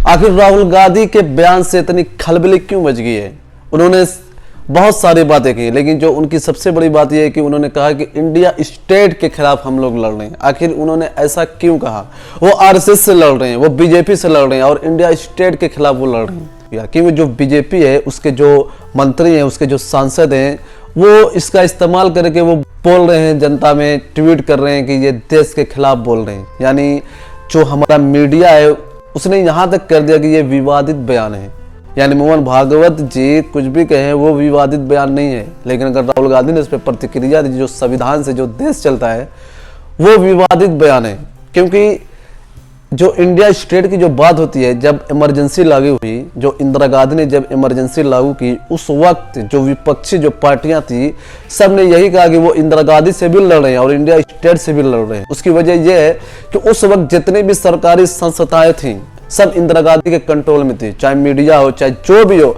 आखिर राहुल गांधी के बयान से इतनी खलबली क्यों मच गई है? उन्होंने बहुत सारी बातें की, लेकिन जो उनकी सबसे बड़ी बात यह है कि उन्होंने कहा कि इंडिया स्टेट के खिलाफ हम लोग लड़ रहे हैं। आखिर उन्होंने ऐसा क्यों कहा? वो आरएसएस से लड़ रहे हैं, वो बीजेपी से लड़ रहे हैं और इंडिया स्टेट के खिलाफ वो लड़ रहे हैं क्योंकि जो बीजेपी है उसके जो मंत्री हैं, उसके जो सांसद हैं, वो इसका इस्तेमाल करके वो बोल रहे हैं, जनता में ट्वीट कर रहे हैं कि ये देश के खिलाफ बोल रहे हैं। यानी जो हमारा मीडिया है उसने यहाँ तक कर दिया कि ये विवादित बयान है। यानी मोहन भागवत जी कुछ भी कहें वो विवादित बयान नहीं है, लेकिन अगर राहुल गांधी ने इस पर प्रतिक्रिया दी, जो संविधान से जो देश चलता है वो विवादित बयान है। क्योंकि जो इंडिया स्टेट की जो बात होती है, जब इमरजेंसी लागू हुई, जो इंदिरा गांधी ने जब इमरजेंसी लागू की, उस वक्त जो विपक्षी जो पार्टियां थी सब ने यही कहा कि वो इंदिरा गांधी से भी लड़ रहे हैं और इंडिया स्टेट से भी लड़ रहे हैं। उसकी वजह यह है कि उस वक्त जितनी भी सरकारी संस्थाएं थी सब इंदिरा गांधी के कंट्रोल में थी, चाहे मीडिया हो, चाहे जो भी हो,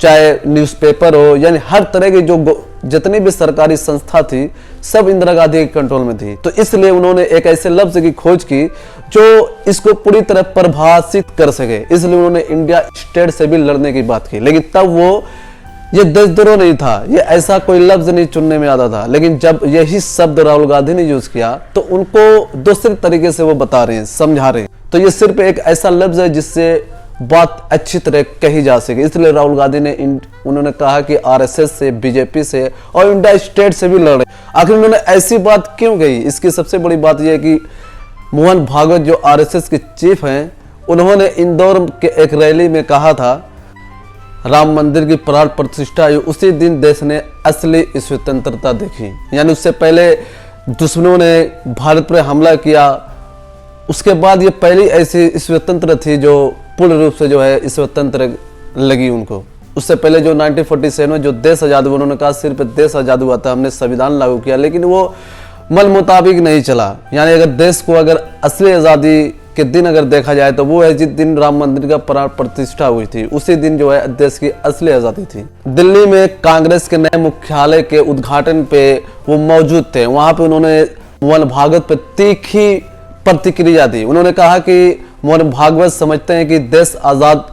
चाहे न्यूज़पेपर हो, यानी हर तरह की जो जितनी भी सरकारी संस्था थी सब इंदिरा गांधी के कंट्रोल में थी। तो इसलिए उन्होंने एक ऐसे लफ्ज की खोज की जो इसको पूरी तरह परिभाषित कर सके, इसलिए उन्होंने इंडिया स्टेट से भी लड़ने की बात की। लेकिन तब वो ये देशद्रोह नहीं था, ये ऐसा कोई लफ्ज नहीं चुनने में आता था। लेकिन जब यही शब्द राहुल गांधी ने यूज किया तो उनको दूसरे तरीके से वो बता रहे हैं, समझा रहे हैं। तो ये सिर्फ एक ऐसा लफ्ज है जिससे बात अच्छी तरह कही जा सके, इसलिए राहुल गांधी ने उन्होंने कहा कि आरएसएस से, बीजेपी से और इंडिया स्टेट से भी लड़ रहे। आखिर उन्होंने ऐसी बात क्यों कही? इसकी सबसे बड़ी बात यह है कि मोहन भागवत जो आरएसएस के चीफ हैं, उन्होंने इंदौर के एक रैली में कहा था राम मंदिर की प्राण प्रतिष्ठा हुई, उसी दिन देश ने असली स्वतंत्रता देखी। यानी उससे पहले दुश्मनों ने भारत पर हमला किया, उसके बाद ये पहली ऐसी स्वतंत्र थी जो पूर्ण रूप से जो है स्वतंत्र लगी उनको। उससे पहले जो 1947 में जो देश आज़ाद हुआ, उन्होंने कहा सिर्फ देश आज़ाद हुआ था, हमने संविधान लागू किया, लेकिन वो मन मुताबिक नहीं चला। यानी अगर देश को अगर असली आज़ादी के दिन अगर देखा जाए तो वो है जिस दिन राम मंदिर का प्राण प्रतिष्ठा हुई थी, उसी दिन जो है देश की असली आज़ादी थी। दिल्ली में कांग्रेस के नए मुख्यालय के उद्घाटन पे वो मौजूद थे, वहां पे उन्होंने मोहन भागवत पर तीखी प्रतिक्रिया दी। उन्होंने कहा कि मोहन भागवत समझते हैं कि देश आज़ाद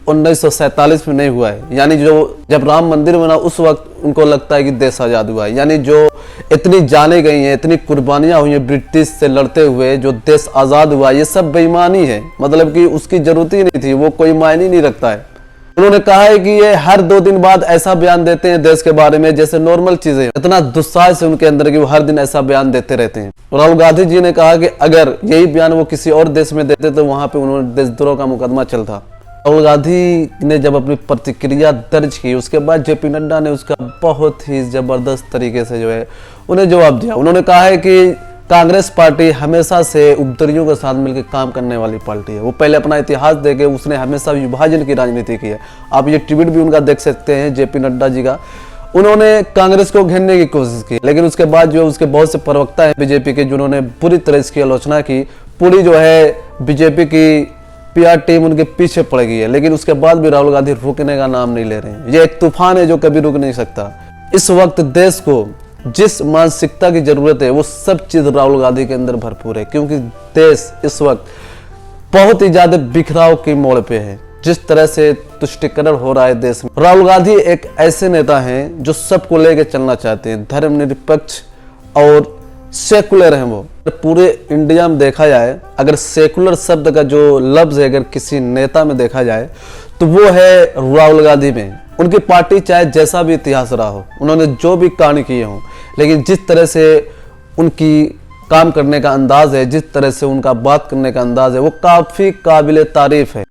1947 में नहीं हुआ है, यानी जो जब राम मंदिर बना उस वक्त उनको लगता है कि देश आज़ाद हुआ है। यानी जो इतनी जाने गई हैं, इतनी कुर्बानियां हुई हैं ब्रिटिश से लड़ते हुए, जो देश आज़ाद हुआ, ये सब बेईमानी है, मतलब कि उसकी जरूरत ही नहीं थी, वो कोई मायने नहीं रखता है। उन्होंने कहा है कि ये हर 2 दिन बाद ऐसा बयान देते हैं देश के बारे में जैसे नॉर्मल चीजें, इतना दुस्साहस है उनके अंदर कि वो हर दिन ऐसा बयान देते रहते हैं। राहुल गांधी जी ने कहा कि अगर यही बयान वो किसी और देश में देते तो वहां पे उन्होंने देशद्रोह का मुकदमा चलता। राहुल गांधी ने जब अपनी प्रतिक्रिया दर्ज की, उसके बाद जेपी नड्डा ने उसका बहुत ही जबरदस्त तरीके से जो है उन्हें जवाब दिया। उन्होंने कहा है कि कांग्रेस पार्टी हमेशा से उपद्रवियों के साथ मिलकर काम करने वाली पार्टी है। वो पहले अपना इतिहास देके उसने हमेशा विभाजन की राजनीति की है। आप ये ट्वीट भी उनका देख सकते हैं, जेपी नड्डा जी का। उन्होंने कांग्रेस को घेरने की कोशिश की, लेकिन उसके बाद जो उसके बहुत से प्रवक्ता हैं बीजेपी के जिन्होंने बुरी तरह इसकी आलोचना की। पूरी जो है बीजेपी की पीआर टीम उनके पीछे पड़ गई है, लेकिन उसके बाद भी राहुल गांधी रुकने का नाम नहीं ले रहे हैं। ये एक तूफान है जो कभी रुक नहीं सकता। इस वक्त देश को जिस मानसिकता की जरूरत है वो सब चीज राहुल गांधी के अंदर भरपूर है, क्योंकि देश इस वक्त बहुत ही ज्यादा बिखराव की मोड़ पे है। जिस तरह से तुष्टिकरण हो रहा है देश में, राहुल गांधी एक ऐसे नेता हैं जो सबको लेकर चलना चाहते हैं, धर्मनिरपेक्ष और सेकुलर हैं। वो पूरे इंडिया में देखा जाए, अगर सेकुलर शब्द का जो लफ्ज है अगर किसी नेता में देखा जाए तो वो है राहुल गांधी में। उनकी पार्टी चाहे जैसा भी इतिहास रहा हो, उन्होंने जो भी कांड किए हों, लेकिन जिस तरह से उनकी काम करने का अंदाज है, जिस तरह से उनका बात करने का अंदाज है, वो काफी काबिले तारीफ है।